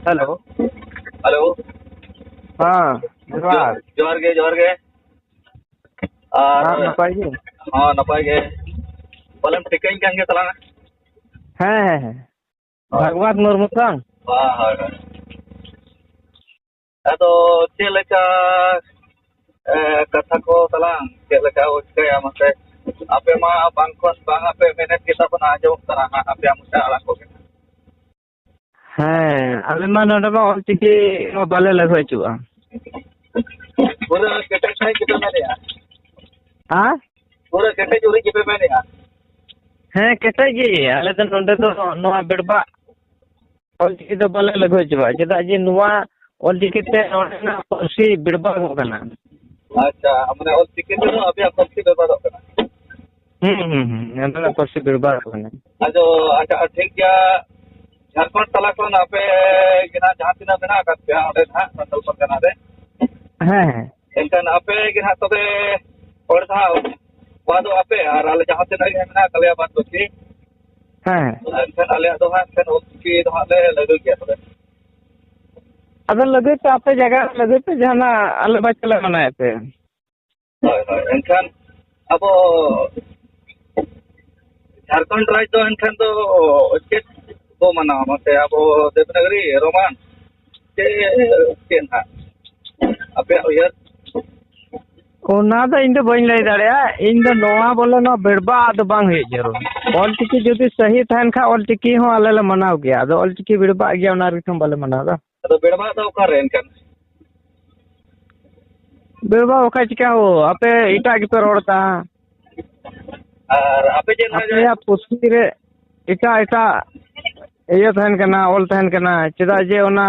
Hello. Hello. हाँ जोहार। जोहार गे और हाँ नपाय गे। हाँ नपाय गे पालन टिकाइन कान गे तलांगा। हाँ भागवत मुर्मू संग। हाँ हाँ अदो चे लेका कथा को तलांग चे लेका उचकया मते आपे मा बांगखन बांग आपे मेनेट किता बना आजो तना आपे आमुसा आला को हाँ अबे मा नोडे मा ऑलचिकी मा बाले लगो चुआ। पूरा केटे छाई किता मेनेया हाँ पूरा केटे जुरी किपे मेनेया हाँ केटे गी आले तो नोडे तो नोआ बेड़बा ऑलचिकी तो बाले लगो चुआ चेदा जे नोआ ऑलचिकी ते नोडे ना पर्सी बेड़बा हो कना। अच्छा हमने और टिकट तो अभी आप पर्सी बेबा दो कना नोडे पर्सी बेड़बा हो कना। अदो अच्छा ठीक गया झारखंड तला कोन आपे गिना जहां तिना मेना का ओडे ना संतल परगना रे हाँ एनकन आपे गिना तबे और था बादो आपे और आले जहां तिना गे मेना कलिया बात बची हाँ एनकन आले दो हां एनकन ओलचिकी दो ले लगो गया तबे अबे लगे तो आपे जगह लगे तो जाना आले बचले मनाए पे। एनकन अब झारखंड राज्य तो एनकन तो चेक को मना मते अब देवनगरी रोमान के ना आपे उयर ओना तो इन दो बइन लई दाड़या इन दो नोआ बोले नो बेड़बा आदो बांग हे जरूर ऑलचिकी जदि सही थान खा ऑलचिकी हो आले ले मनाव गया आदो ऑलचिकी बेड़बा गया ओना रिथम बाले मनाव दा तो बेड़बा तो कर एनकन बेड़बा ओका चिका हो आपे इटा के पे रोड़ता और आपे जे ना आपे या पुस्ती रे इटा इटा एयो थान कना ऑल थान कना चेदा जे ओना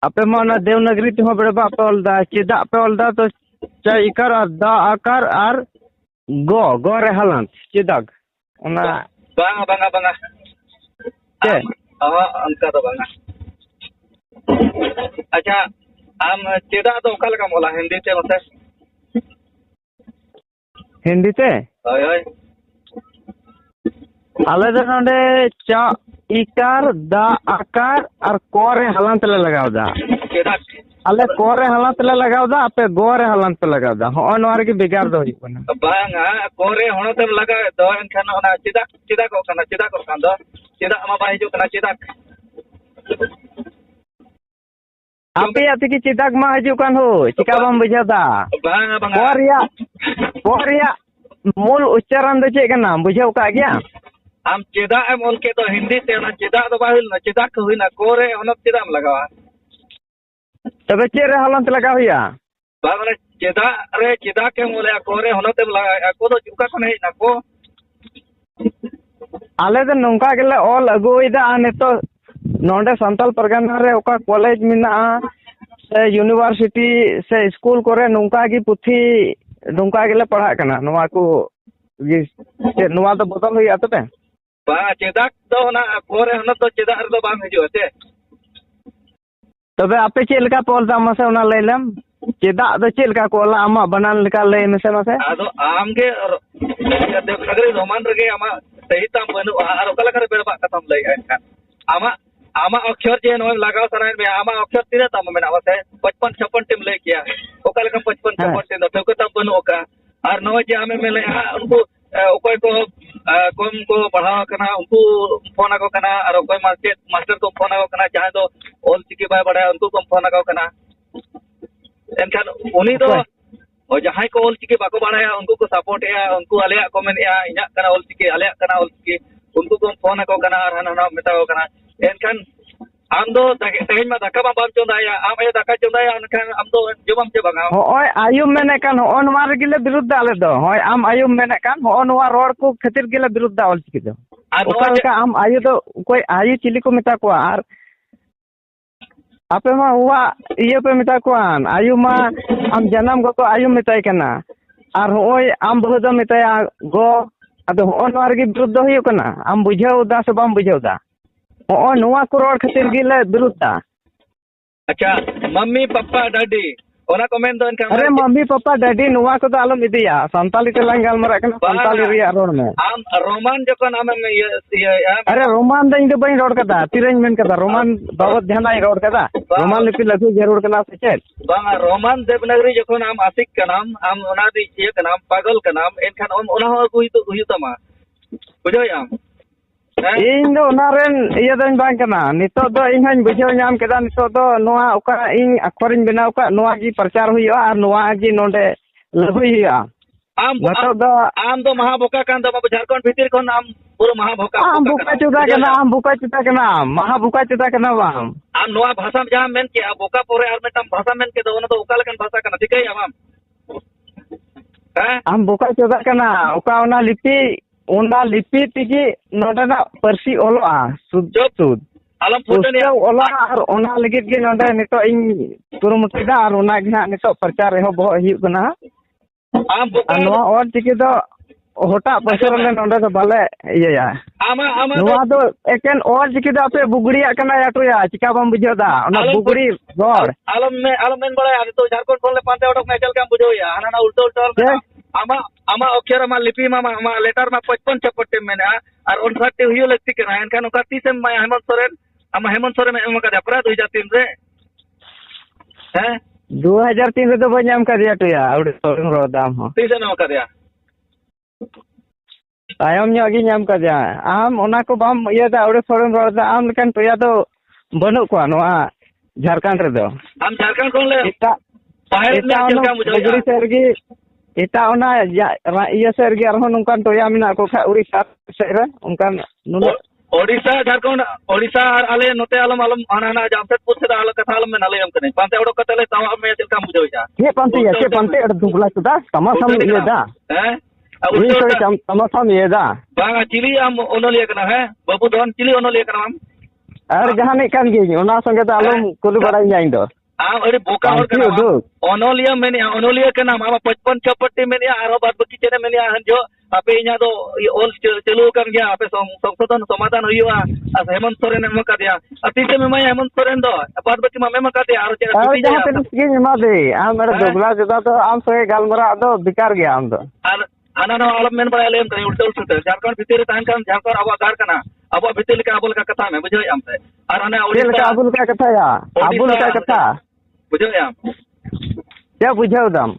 आपे मा ना देवनगरी ते हो बेड़बा पे ऑलदा चेदा पे ऑलदा तो चा इकर और दा आकार और गो रे हलंत चेदाग ओना बांगा बांगा बांगा के अंका तो बांगा अच्छा आम चेदा तो ओका लगा मोला हिंदी ते मते हिंदी ते होय होय आले दो नोडे चा इकार दा आकार और को रे हलंत ले लगाव दा चेदा आले को रे हलंत ले लगाव दा आपे गो रे हलंत पे लगाव दा हो नोर के बेगार दो हियो कना बांगा कोरे होनो ते लगा दो एनकन ओना चेदा को खान दो चेदा मा बाय जो कना चेदा आपे आते की चिदाक मा हजू कान हो चिका बम बुझा दा बांगा बांगा कोरिया मूल उच्चारण दो चे कना बुझाव का गया आम चेदा एम ओल के तो हिंदी ते ना चेदा तो बाहिल ना चेदा को हुई ना कोरे होनो चेदा हम लगावा तबे चे रे हलंत लगा हुआ बांगा चेदा के मोले कोरे होनो ते लगा को तो जुका को नहीं ना को आले दो नोंका गेले ऑल अगुइदा आने तो नोंडे संताल परगना रे ओका कॉलेज मिना से यूनिवर्सिटी से स्कूल करे नोंका की पुथी नोंका गेले पढ़ा कना नोवा को ये नोवा तो बदल हुई आते पे बांगा चेदा तो ना कोरे होनो तो चेदा रे तो बांग हिजो ते तबे आपे चे लका पोल दा मसे ओना लैलम चेदा दो चे लका कोला आमा बनान लका ले मसे मसे आदो आम के देवनगरी रोमान रगे आमा सही ताम बनु आर ओकला करे बेड़बा कथम लई एनकन आमा अक्षर जे नो लगाव सराइन में आमा अक्षर तीन ताम मेना वसे 55 56 टीम ले किया ओकला का 55 56 टीम तो को ताम बनु ओका और नो जे आमे में ले उनको ओकोय को कोम को पढ़ाव कना उनको फोन को कना और ओकोय मास्टर को फोन को कना जहां दो ऑल चिकी बाय बड़ा उनको को फोन को कना एनकन उनी दो और जहां को ऑल चिकी बाको बड़ा उनको को सपोर्ट या उनको आलिया कमेंट या इना कना ऑल चिकी आलिया कना ऑल चिकी उनको को फोन को कना और हना मेटा को कना एनकन आम दो तेज में धक्का बाम चोंदाया आम ए धक्का चोंदाया एनकन आम दो जमम चे बगा होय आयुम मेने कान हो नोवा रे गिले विरुद्ध आले दो होय आम आयुम मेने कान हो नोवा रोड को खातिर गिले विरुद्ध ऑल चिकी दो ओका का आम आयु दो कोई आयु चिली को मेता को आर आपे मा हुआ ये पे मेता को आन आयु मा आम जन्म को आयु मेताय कना और होय आम बहु मेताया गो अदो हो नोवा रे विरुद्ध होयो कना आम बुझाव दा से बम बुझाव दा हो नोवा को रोड खातिर गिले विरुद्ध अच्छा mummy papa daddy ona komen do enkan अरे मम्मी पापा डैडी नुआ को तो आलम इदिया संताली तेलांग गालमरा कना संताली रिया रोड में am roman jokon am ya अरे रोमान द इंदो बई रोड कदा तिरेंज मेन कदा रोमान बाबत ध्यान आई रोड कदा रोमान लिपि लगु जरूर कना से चेत bang roman devanagari jokon am asik kanam am ona di ye kanam pagal kanam enkan ona ho huyu tama bujau ya इन दो नारेन ये दन बांग कना नितो दो इन हन बुझो नाम केदा नितो दो नोआ ओका इन अखरिन बनाव का नोआ जी प्रचार हुइयो और नोआ जी नोडे लगु हुइया am नितो दो am do maha boka kan do Jharkhand bhitir kon am puro maha boka आम बुका चुदा कना महा बुका चुदा कना balm am noa bhasa jam men ke boka pore ar metam bhasa men ke do ona do ukal kan bhasa kana thikai am आम बुका चुदा कना ओका ओना लिपि तिगी नोडना परसी ओलोआ सुद alam photo ni ओला और ओना लगित गे नोडे नितो इन कुरुमुटिदा और ओना गे नितो प्रचार हो बो हिउ कना am boka नोआ और चिके दो होटा पसर ले नोडे दो बाले इया ama नोआ दो एकेन और चिके दो आपे बुगड़िया कना याटुया चिका बम बुझोदा ओना बुगड़ी गड़ alam men bala ani to Jharkhand kon le pante odok na chal kam bujho ya ana na ulto ama okhera ma lipi ma letter ma 55 chapatte mena ar 59 huyo lakti kana enkan oka 30 ma Hemant Soren em ka apra 2003 re 2003 रे तो बजाम का दिया टुया उड़े सोरम रोदाम हो 30 em ka dia तायम ᱧᱚᱜ ᱧᱟᱢ ᱠᱟᱫᱟ आम ओना को बाम इया दा उड़े सोरम रोदा आम लेकन टुया दो बनु को नोआ झारखंड रे दो am Jharkhand kon le इता bahar me chal kam bujho बुगड़ी सेरगी इता ओना इया सेरगी आरो नोंकान टुया मिना को खा उड़ीसा सेरे उनकान नुन Odisha Jharkhand Odisha ar ale note alam ana Jamshedpur se ala katha alam men alayam kane pante odok katale tawa me chal kam bujho ya के पंते अड़ दुगला सुदा तमासम ये दा ये सोरे तमासम ये दा bang chili am onolia kana babu don chili onolia kana am और जहां ने कान गे ओना संगे दा आलम कुल बड़ाई जाइन दो am ade boka hor kana onolia kana ama 55 chapatti men ya aro bad baki chene men ya hanjo ape inya do ol chelu kan gya ape সংশোধন সমাধান হইয়া আর হেমন্ত সোরেন এম কা দিয়া আতিতে মে মাই হেমন্ত সোরেন দো বাদ বাকি মা মেম কা দিয়া আর और जहां पे गे मा दे आम अड़ दुगला जदा तो आम सोए गालमरा दो बेकार गया आम दो আর ana no alam men bala lem kani ulta ulta Jharkhand bhitir tan kan Jharkhand aba gar kana aba bhitir ka abul ka katha me bujho am se ar ana Odisha का अबुल का कथा या अबुल का कथा bujho am क्या बुझाउ दम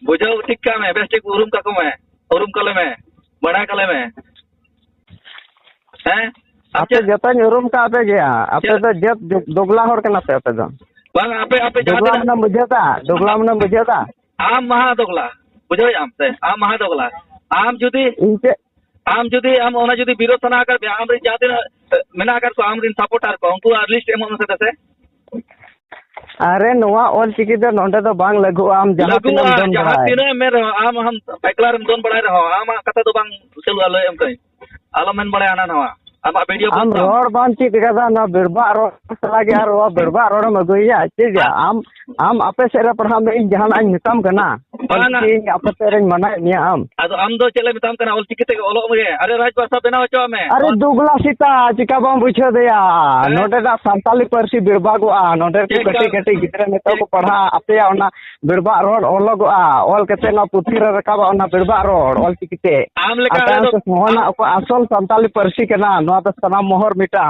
bujho ठीक का me best urum ka ko me urum kale me बड़ा कले में आपे जतन रूम का आपे गया आपे तो जत दोगला होर कना पे आपे दो बंग आपे दोगला मन बुझता आम महा दोगला बुझो आम से आम महा दोगला आम जुदी इनके आम ओना जुदी विरोध ना कर आम रे जाते मेना कर को आम रिन सपोर्टर को उनको लिस्ट एम से दसे अरे नोआ ऑल चिकी दो नोंडे तो बांग लगु आम जहां तीन में आम हम एकला रम दोन बड़ाई रहो आम कथा तो बांग चलु आलो एम कई आलो मेन बड़ाई आना नवा आम वीडियो आम रोड बांग चिक कदा ना बिरबा रोड चला गया रो बिरबा रोड में गइया चीज आम आपे सेरा पढ़ा में जहां आई नितम कना कि आपे तेरे मना निया आम दो चले मितम कना ऑल चिकी ते ओलो में अरे राज भाषा बेना होचो में अरे दुगला सीता चिका बांग बुझो दिया नोडे दा संताली परसी बिरबा को नोडे को कटी गिदरे ने तो को पढ़ा आपे ओना बिरबा रोड ओलगो ऑल कते ना पुथी रे रकाबा ओना बिरबा रोड ऑल चिकीते आम लेका मोहना को असल संताली परसी कना नो तो सना मोहर मिटा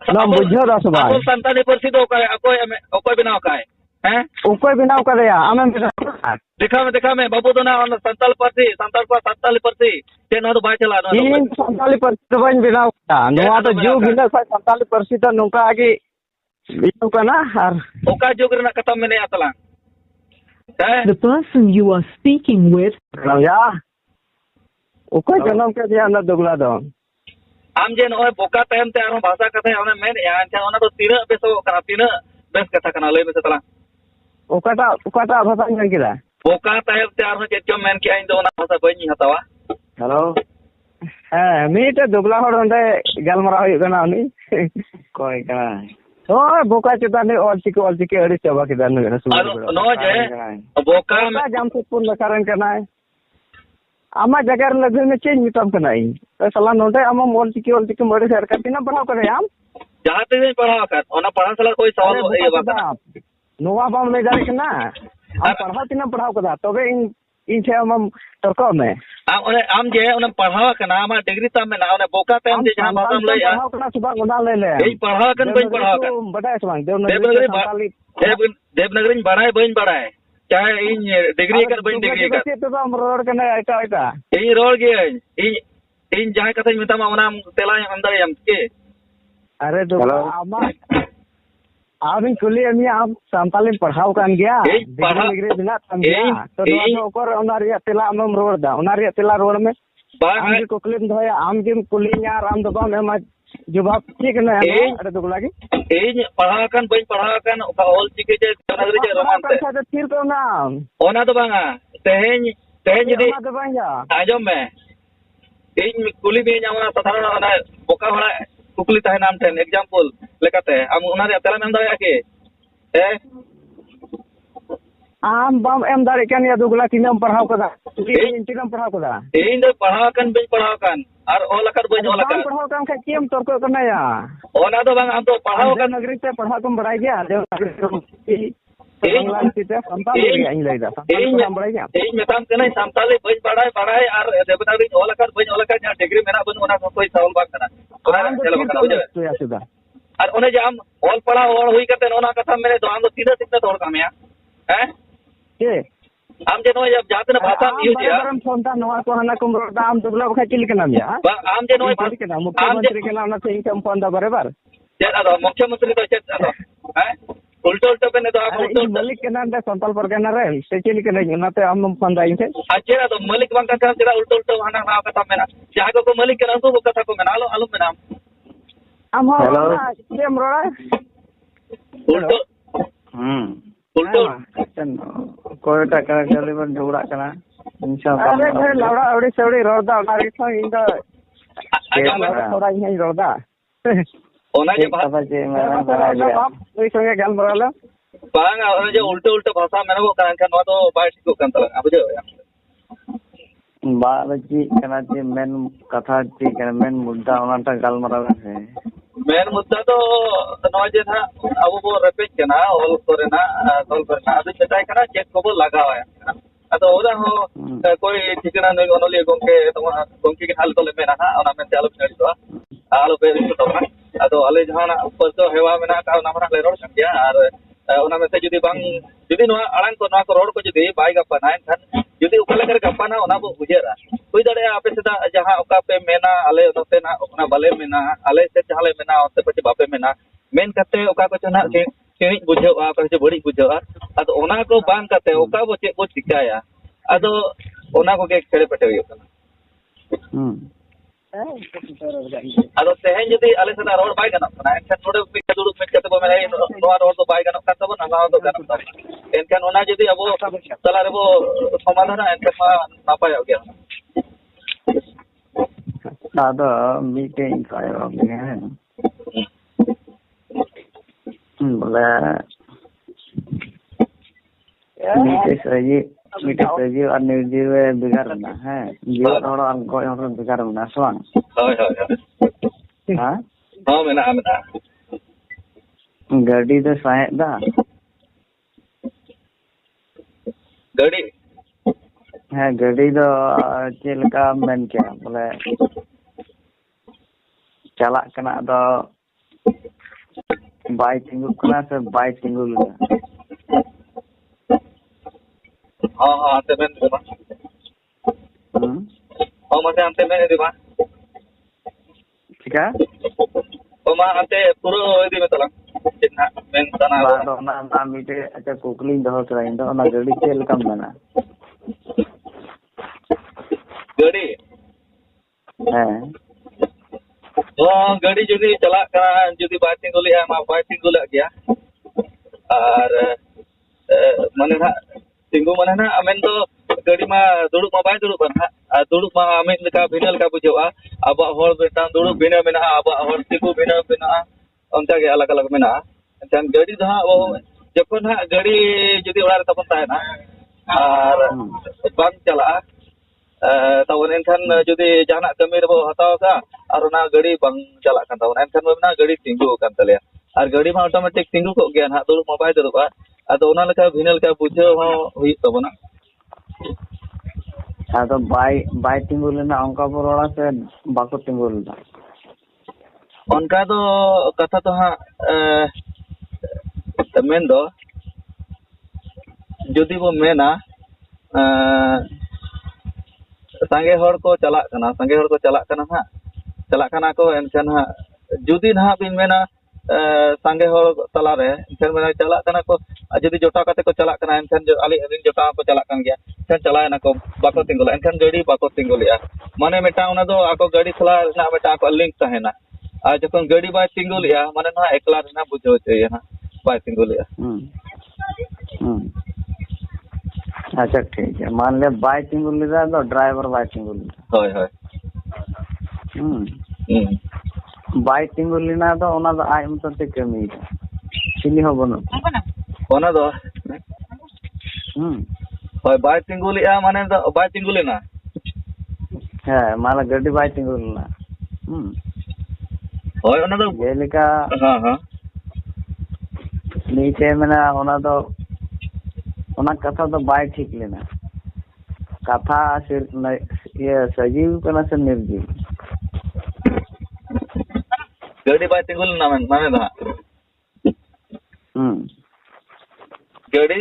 ना बुझो दस बा असल संताली परसी दो का अकोय बिना का है उकोय बिना का दिया आमे देखा में बाबू तो ना संताल परसी ते ना तो बाय चला ना इन संताली परसी तो बन बिना का नोआ तो जो बिना संताली परसी तो नुका आगे बिनु कना और ओका जुग रे ना खत्म में नहीं आतला The person you are speaking with या उकोय जन्म के दिया ना दुगला दो आम जे नोय बोका टाइम ते आरो भाषा कथा ओने मेन या अंचा ओना तो तीन बेसो कना तीन बेस कथा कना लय में तला उकाटा भाषा में किला बोका टाइम ते आरो जे मेन के इन दो ओना भाषा बनी हतावा हेलो मीट दुगला होड़ ओंडे गलमरा होय कना उनी कोय कना ओय बोका चता ने ऑल चिके अड़ी चबा के दान ने नो जे बोका में जामशेदपुर लकारन कना आमा जगह लगे में चेंज मितम कना तो सला नोडे आम ऑल चिके मरे सर का तिना पढ़ाओ करे आम जहां ते पढ़ाओ कर ओना पढ़ा सला कोई सवाल ए बात नोवा बाम ले जारे कना am parhau tina parhau kada tobe in che am torko me am je ona parhau kana ama degree tam mena ona boka tam je jahan bhasam lay parhau kana suba goda le le ei parhau kan bain parhau kan badai samang Devnagari barai barai चाहे in degree कर बन degree कर तो हम road कने आइता इन road के इन जहां कथा मिता मा ओना तेला अंदर यम के अरे तो आमा आबिन कुली अमी आप संताली पढ़ाओ कान गया डिग्री बिना तम गया तो दो ओकर ओना रिया तेला हम रोड दा ओना रिया तेला रोड में आम के कुकलिम धोया आम के कुली यार आम दबा में मा जवाब ठीक ना है अरे दुग लागी इन पढ़ाkan bain पढ़ाkan ओका ऑल चिके जे देवनागरी जे रोमान ते तो फिर तो ना ओना तो बांगा तेहेन जदी ओना तो बांगा आजम में इन कुली में जामना साधारण ओना बोका होना कुकली तहे नाम थे एग्जांपल लेकाते हम ओना रे तेला मेम दाया के आम बम एम दारे kan ya दुगला तीनम पढ़ाओ कदा इन तीनम पढ़ाओ कदा इन दो पढ़ाkan bain पढ़ाkan और ओलकर bain ओलकर पढ़ाओ काम का केम तोरको करना या ओना तो बांगा हम तो पढ़ाओkan नगरी से पढ़ा तुम बढ़ाई गया देवनागरी बांग्ला से संताली इन लइदा संताली हम बढ़ाई गया इन मेताम कने संताली bain बढ़ाई और देवनागरी ओलकर जहां डिग्री मेना बन ओना कोई सवाल बात करना ओना चलो बकना बुझे तो या सुदा और ओने जे हम ऑल पढ़ा और हुई करते ओना कथा मेरे तो हम तो सीधा तोड़ कामया हैं के आम जे नो जब जाते ना भाषा यूज या हम फोनता नवा को हना कुम रोड आम दुबला बखा चिल के नाम या आम जे नो मुख्यमंत्री के नाम ना से इनकम फोन दा बराबर जे अदो मुख्यमंत्री तो चेत अदो हैं उल्टो पे ने तो आप उल्टो मलिक के नाम दे संतल पर के ना रे से चिल के नहीं नाते हम फोन दा इनसे अच्छे अदो मलिक बांका का तेरा उल्टो हना ना कथा मेना जहां को मलिक के नाम तो कथा को मेना आलो मेना हम हेलो केम रोड़ा उल्टो उल्टो कोयटा करा चले बन झगड़ा करा इंशाल्लाह अरे फिर लौड़ा अवड़ी सवड़ी रोदा मारी तो इंदा थोड़ा ही रोदा ओना जे भाषा जे मेरा बड़ा ओई संगे गल मराला बांगा ओना जे उल्टो भाषा मेना को कान नो तो बाय ठीक kan तला अब जो बार जी कना जे मेन कथा जी कना मेन मुद्दा ओनाटा गल मराला है मेन मुद्दा तो नो जे था अब वो रेपेज कना ऑल करना सॉल्व करना अब चेताय कना चेक को लगावा है अतो ओदा हो कोई ठिकाना नहीं ओनली गोंके तो गोंके के हाल तो ले मेना ओना में चालू कर दो आलो पे तो अतो अले जहां ऊपर तो हेवा मेना का नामरा ले रोड संख्या और ओना में से जुदी बांग जुदी नो अड़ांग को ना को रोड को जुदी बाय गपना एनखान जुदी उकले कर गपना ओना बो बुझेरा कोई दड़े आपे सेदा जहां ओका पे मेना अले नोते ना ओना बाले मेना अले से जहां ले मेना ओते पछे बापे मेना मेन कते ओका को चना चेणी बुझेवा पछे बड़ी बुझेवा अतो ओना को बांग कते ओका बो चे बो चिकाया अदो ओना को के खेड़े पटे हुई कना अदो तेहेन जुदी अले सेदा रोड बाय गना कना एनखान नोडे पे दुड़ुब में कते बो मेना नोआ रोड तो बाय गना कता बो ना तो गना एनखान ओना जुदी अबो तला रे बो समाधान एनखान मा नापाय हो गया दादा मीटिंग कायो है बोला मीटिंग सही और निर्जीव बिगाड़ ना है जीव और अंको और बिगाड़ ना स्वान होय हां हां मेना गाड़ी तो साहे दा गाड़ी है गाड़ी तो चेल का मेन क्या बोले चला कना दो बाय सिंगल कना से बाय सिंगल हां आते में देबा हां मते आते में देबा ठीक है ओ मा आते पूरा इदी में तला जितना मेन तना ना मीटे अच्छा कोकली दो करा इंदो ना गाड़ी चेल कम बना गाड़ी है तो गाड़ी जुदी चला करा जुदी बाय सिंगल या मा बाय सिंगल गया और माने ना सिंगू माने ना अमेन तो गाड़ी मा दुड़ुब मा बाय दुड़ुब ना दुड़ुब मा अमेन का भिनल का बुझवा अब होर बेटा दुड़ुब बिना मेना अब होर सिंगू बिना बिना उनका के अलग अलग मेना एनखान गाड़ी दो वो जखन हा गाड़ी जुदी ओड़ा रे तपन ताहे ना और बांग चला तवन एनखान जुदी जाना कमी रे बो हताव का और ना गाड़ी बांग चला kan तवन एनखान मेना गाड़ी सिंगू kan तले और गाड़ी मा ऑटोमेटिक सिंगू को गया ना दुड़ुब मा बाय दुड़ुबा ᱟᱫᱚ ᱚᱱᱟ ᱞᱮᱠᱟ ᱵᱷᱤᱱᱟᱹ ᱞᱮᱠᱟ ᱵᱩᱡᱷᱟᱹᱣ ᱦᱚᱸ ᱦᱩᱭᱩᱜ ᱛᱟᱵᱚᱱᱟ ᱟᱫᱚ ᱵᱟᱭ ᱛᱤᱸᱜᱩ ᱞᱮᱱᱟ ᱚᱱᱠᱟ ᱵᱚ ᱨᱚᱲᱟ ᱥᱮ ᱵᱟᱠᱚ ᱛᱤᱸᱜᱩ ᱞᱮᱱᱟ? ᱚᱱᱠᱟ ᱫᱚ ᱠᱟᱛᱷᱟ ᱫᱚ ᱦᱟᱸᱜ ᱢᱮᱱ ᱫᱚ ᱡᱩᱫᱤ ᱵᱚ ᱢᱮᱱᱟ ᱥᱟᱸᱜᱮ ᱦᱚᱲ ᱠᱚ ᱪᱟᱞᱟᱜ ᱠᱟᱱᱟ ᱦᱟᱸᱜ ᱪᱟᱞᱟᱜ ᱠᱟᱱᱟ ᱠᱚ ᱮᱱᱠᱷᱟᱱ ᱦᱟᱸᱜ ᱡᱩᱫᱤ ᱱᱟᱦᱟᱜ ᱵᱤᱱ ᱢᱮᱱᱟ ᱥᱟᱸᱜᱮ ᱦᱚᱲ ᱛᱟᱞᱟᱨᱮ ᱮᱱᱠᱷᱟᱱ ᱢᱮᱱᱟ ᱪᱟᱞᱟᱜ ᱠᱟᱱᱟ ᱠᱚ ᱡᱩᱫि ᱡᱚᱴᱟᱣ ᱠᱟᱛᱮ ᱠᱚ ᱪᱟᱞᱟᱜ ᱠᱟᱱᱟ ᱮᱱᱠᱷᱟन ᱟᱹᱞᱤᱧ ᱡᱚᱴᱟᱣ ᱠᱚ ᱪᱟᱞᱟᱜ ᱠᱟᱱ ᱜᱮᱭᱟ ᱮᱱᱠᱷᱟन ᱪᱟᱞᱟᱣᱮᱱᱟ ᱠᱚ ᱵᱟᱠᱚ ᱛᱤᱸᱜᱩ ᱞᱮᱜᱼᱟ ᱮᱱᱠᱷᱟन ᱜᱟᱹᱰᱤ ᱵᱟᱠᱚ ᱛᱤᱸᱜᱩ ᱞᱮᱜᱼᱟ ᱢᱟᱱᱮ ᱢᱤᱫᱴᱟᱝ ᱚᱱᱟ ᱫᱚ ᱟᱠᱚ ᱜᱟᱹᱰᱤ ᱥᱟᱞᱟᱜ ᱨᱮᱱᱟᱜ ᱢᱤᱫᱴᱟᱝ ᱟᱠᱚᱣᱟᱜ ᱞᱤᱝᱠ ᱛᱟᱦᱮᱱᱟ ᱟᱨ ᱡᱚᱠᱷᱚᱱ ᱜᱟᱹᱰᱤ ᱵᱟᱭ ᱛᱤᱸᱜᱩ ᱞᱮᱜᱼᱟ ᱢᱟᱱᱮ ᱱᱟᱦᱟᱜ ᱮᱠᱞᱟ ᱨᱮᱱᱟᱜ ᱵᱩᱡᱷᱟᱹᱣ ᱦᱚᱪᱚᱭᱮᱭᱟ ᱦᱟᱸᱜ ᱵᱟᱭ ᱛᱤᱸᱜᱩ ᱞᱮᱜᱼᱟ अच्छा ठीक है मान लिया बाय तिंगु लेदा तो ड्राइवर बाय तिंगु लेदा ᱦᱳᱭ ᱦᱳᱭ बाय तिंगु लेना तो ओना तो आज मतलब ते कमी चिली हो बनो ᱚᱱᱟ ᱫᱚ ᱦᱳᱭ ᱵᱟᱭ ᱛᱤᱸᱜᱩ ᱞᱮᱜᱼᱟ ᱢᱟᱱᱮ ᱫᱚ ᱵᱟᱭ ᱛᱤᱸᱜᱩ ᱞᱮᱱᱟ है माला गड्डी बाय तिंगु लेना ᱦᱳᱭ ᱚᱱᱟ ᱫᱚ जेलिका ᱦᱮᱸ नीचे मेना ओना दो ओना कथा तो बाय ठीक लेना कथा सिर ये सजीव कना से निर्जीव ᱜᱟᱹᱰᱤ ᱵᱟᱭ ᱛᱤᱸᱜᱩ ᱞᱮᱱᱟ ᱢᱟᱱᱮ ᱫᱚ ᱦᱟᱸᱜ ᱜᱟᱹᱰᱤ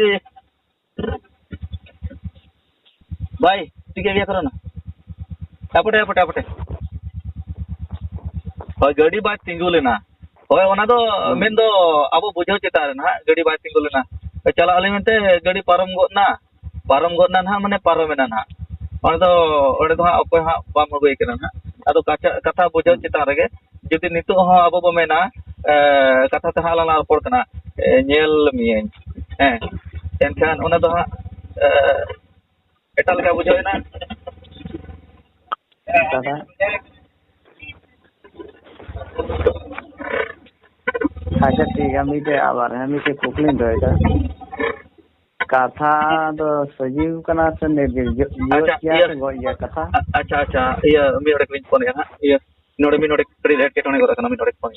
ᱵᱟᱭ ᱴᱷᱤᱠ ᱜᱮᱭᱟ ᱠᱚᱨᱚ ᱱᱟ ᱟᱯᱚᱴᱮ ᱦᱳᱭ ᱜᱟᱹᱰᱤ ᱵᱟᱭ ᱛᱤᱸᱜᱩ ᱞᱮᱱᱟ ᱦᱳᱭ ᱚᱱᱟ ᱫᱚ ᱢᱮᱱ ᱫᱚ ᱟᱵᱚ ᱵᱩᱡᱷᱟᱹᱣ ᱪᱮᱛᱟᱱ ᱨᱮ ᱱᱟᱦᱟᱜ ᱜᱟᱹᱰᱤ ᱵᱟᱭ ᱛᱤᱸᱜᱩ ᱞᱮᱱᱟ ᱪᱟᱞᱟᱜ ᱟᱹᱞᱤᱧ ᱢᱮᱱᱛᱮ ᱜᱟᱹᱰᱤ ᱯᱟᱨᱚᱢ ᱜᱚᱫ ᱱᱟ ᱱᱟᱦᱟᱜ ᱢᱟᱱᱮ ᱯᱟᱨᱚᱢᱮᱱᱟ ᱱᱟᱦᱟᱜ ᱚᱸᱰᱮ ᱫᱚ ᱦᱟᱸᱜ ᱚᱠᱚᱭ ᱦᱟᱸᱜ ᱵᱟᱢ ᱟᱹᱜᱩᱭ ᱠᱟᱱᱟ ᱱᱟᱦᱟᱜ ᱟᱫᱚ ᱠᱟᱛᱷᱟ ᱵᱩᱡᱷᱟᱹᱣ ᱪᱮᱛᱟᱱ ᱨᱮᱜᱮ ᱡᱩᱫᱤ ᱱᱤᱛᱚᱜ ᱦᱚᱸ ᱟᱵᱚ ᱵᱚ ᱢᱮᱱᱟ ᱠᱟᱛᱷᱟ ᱛᱮ ᱦᱟᱸᱜ ᱟᱞᱟᱝ ᱞᱟᱝ ᱨᱚᱯᱚᱲ ᱠᱟᱱᱟ ᱧᱮᱞ ᱢᱤᱭᱟᱹᱧ ᱦᱮᱸ एनखान ओना दो हाँ एटा लगा बुझो ना अच्छा ठीक है मीटे आबार है मीटे कुकलिंग दोएगा कथा दो सजीव कना से निर्जीव जो क्या से गोया कथा अच्छा ये मी ओडे क्लिन फोन है ना ये नोडे मी नोडे प्री लेट के टोने को रखना मी नोडे फोन